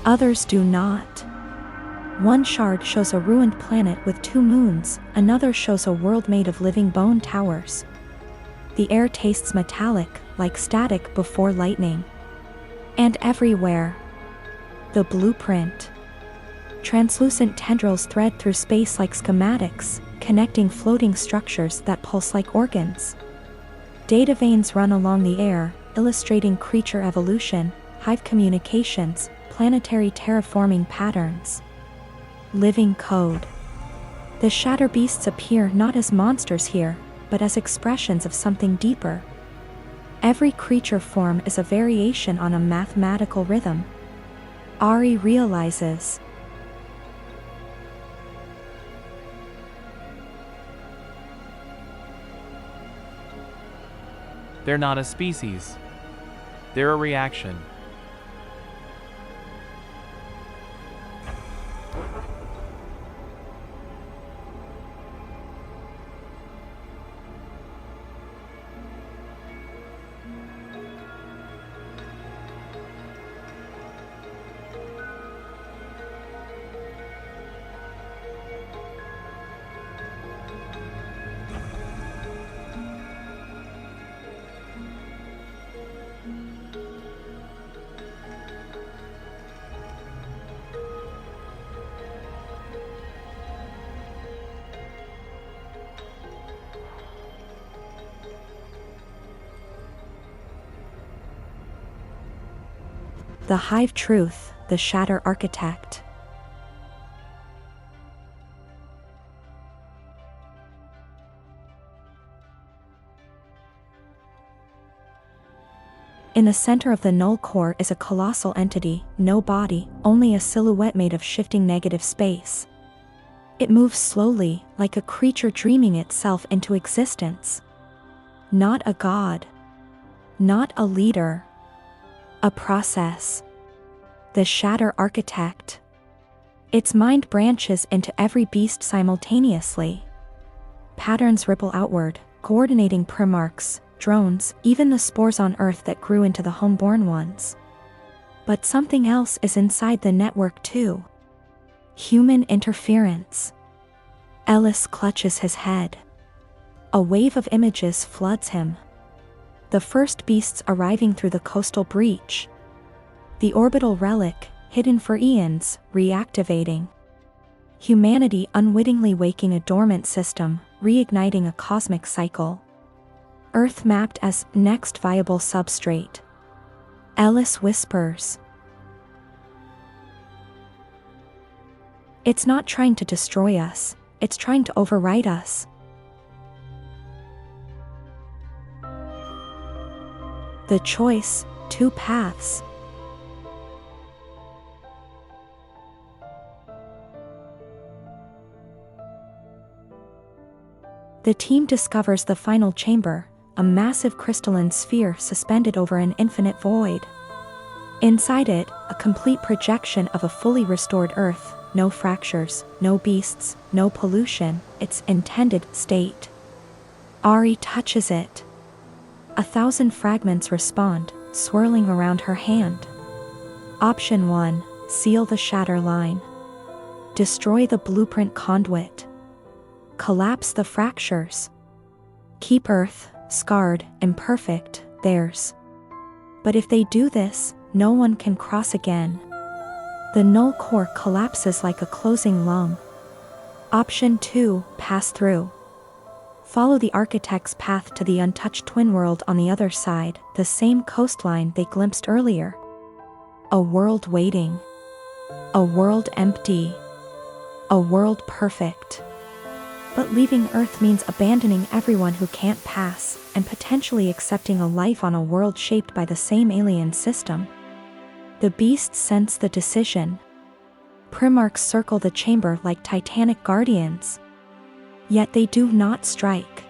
Others do not. One shard shows a ruined planet with 2 moons, another shows a world made of living bone towers. The air tastes metallic, like static before lightning. And everywhere, the blueprint. Translucent tendrils thread through space like schematics, connecting floating structures that pulse like organs. Data veins run along the air, illustrating creature evolution, hive communications, planetary terraforming patterns. Living code. The Shatterbeasts appear not as monsters here, but as expressions of something deeper. Every creature form is a variation on a mathematical rhythm. Ari realizes. They're not a species. They're a reaction. The Hive Truth, the Shatter Architect. In the center of the null core is a colossal entity, no body, only a silhouette made of shifting negative space. It moves slowly, like a creature dreaming itself into existence. Not a god. Not a leader. A process. The Shatter Architect. Its mind branches into every beast simultaneously. Patterns ripple outward, coordinating primarchs, drones, even the spores on Earth that grew into the homeborn ones. But something else is inside the network too. Human interference. Ellis clutches his head. A wave of images floods him. The first beasts arriving through the coastal breach. The orbital relic, hidden for eons, reactivating. Humanity unwittingly waking a dormant system, reigniting a cosmic cycle. Earth mapped as next viable substrate. Ellis whispers. It's not trying to destroy us, it's trying to override us. The choice, 2 paths. The team discovers the final chamber, a massive crystalline sphere suspended over an infinite void. Inside it, a complete projection of a fully restored Earth, no fractures, no beasts, no pollution, its intended state. Ari touches it. 1,000 fragments respond, swirling around her hand. Option 1, seal the shatter line. Destroy the blueprint conduit. Collapse the fractures. Keep Earth, scarred, imperfect, theirs. But if they do this, no one can cross again. The null core collapses like a closing lung. Option 2, pass through. Follow the architect's path to the untouched twin world on the other side, the same coastline they glimpsed earlier. A world waiting. A world empty. A world perfect. But leaving Earth means abandoning everyone who can't pass, and potentially accepting a life on a world shaped by the same alien system. The beasts sense the decision. Primarchs circle the chamber like titanic guardians. Yet they do not strike.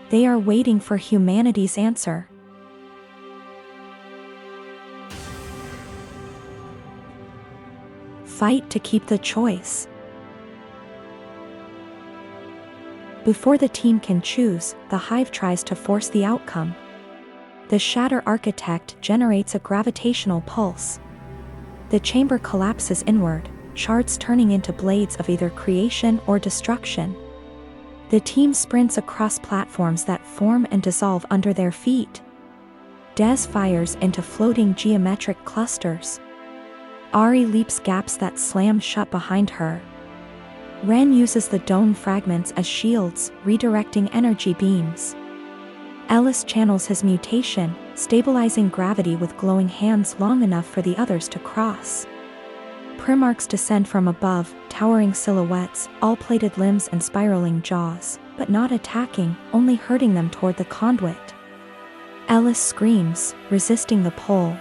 They are waiting for humanity's answer. Fight to keep the choice. Before the team can choose, the hive tries to force the outcome. The Shatter Architect generates a gravitational pulse. The chamber collapses inward, shards turning into blades of either creation or destruction. The team sprints across platforms that form and dissolve under their feet. Des fires into floating geometric clusters. Ari leaps gaps that slam shut behind her. Ren uses the dome fragments as shields, redirecting energy beams. Ellis channels his mutation, stabilizing gravity with glowing hands long enough for the others to cross. Primarchs descend from above, towering silhouettes, all plated limbs and spiraling jaws, but not attacking, only herding them toward the conduit. Ellis screams, resisting the pull.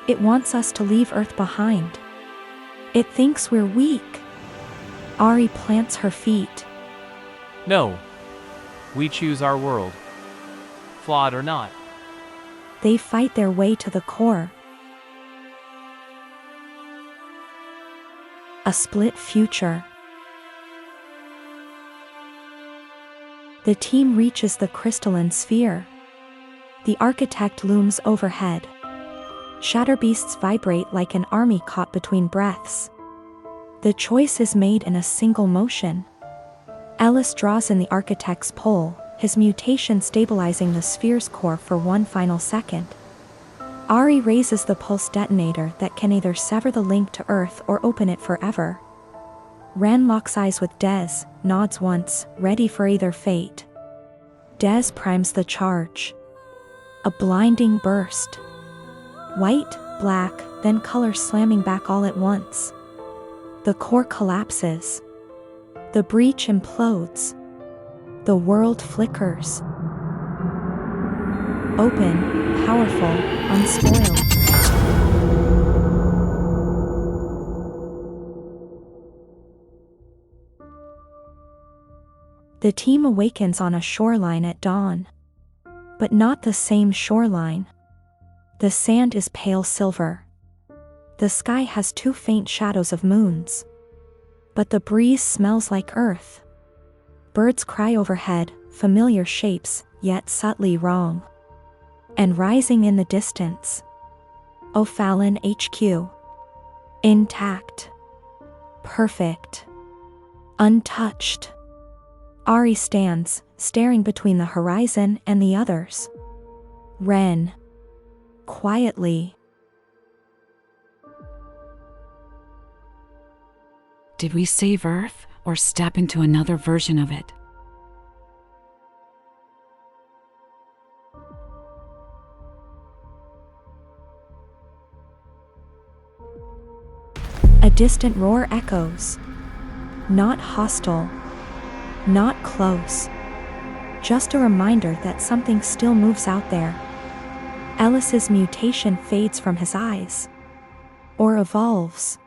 It wants us to leave Earth behind. It thinks we're weak. Ari plants her feet. No. We choose our world. Flawed or not. They fight their way to the core. A split future. The team reaches the crystalline sphere. The architect looms overhead. Shatterbeasts vibrate like an army caught between breaths. The choice is made in a single motion. Ellis draws in the architect's pull, his mutation stabilizing the sphere's core for one final second. Ari raises the pulse detonator that can either sever the link to Earth or open it forever. Ren locks eyes with Des, nods once, ready for either fate. Des primes the charge. A blinding burst. White, black, then color slamming back all at once. The core collapses. The breach implodes. The world flickers. Open, powerful, unspoiled. The team awakens on a shoreline at dawn. But not the same shoreline. The sand is pale silver. The sky has two faint shadows of moons. But the breeze smells like earth. Birds cry overhead, familiar shapes, yet subtly wrong. And rising in the distance. O'Fallon HQ. Intact. Perfect. Untouched. Ari stands, staring between the horizon and the others. Ren. Quietly. Did we save Earth or step into another version of it? A distant roar echoes. Not hostile. Not close. Just a reminder that something still moves out there. Ellis's mutation fades from his eyes. Or evolves.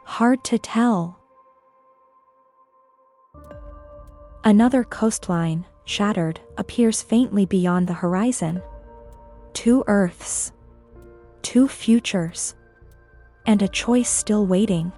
Hard to tell. Another coastline, shattered, appears faintly beyond the horizon. 2 Earths. 2 futures. And a choice still waiting.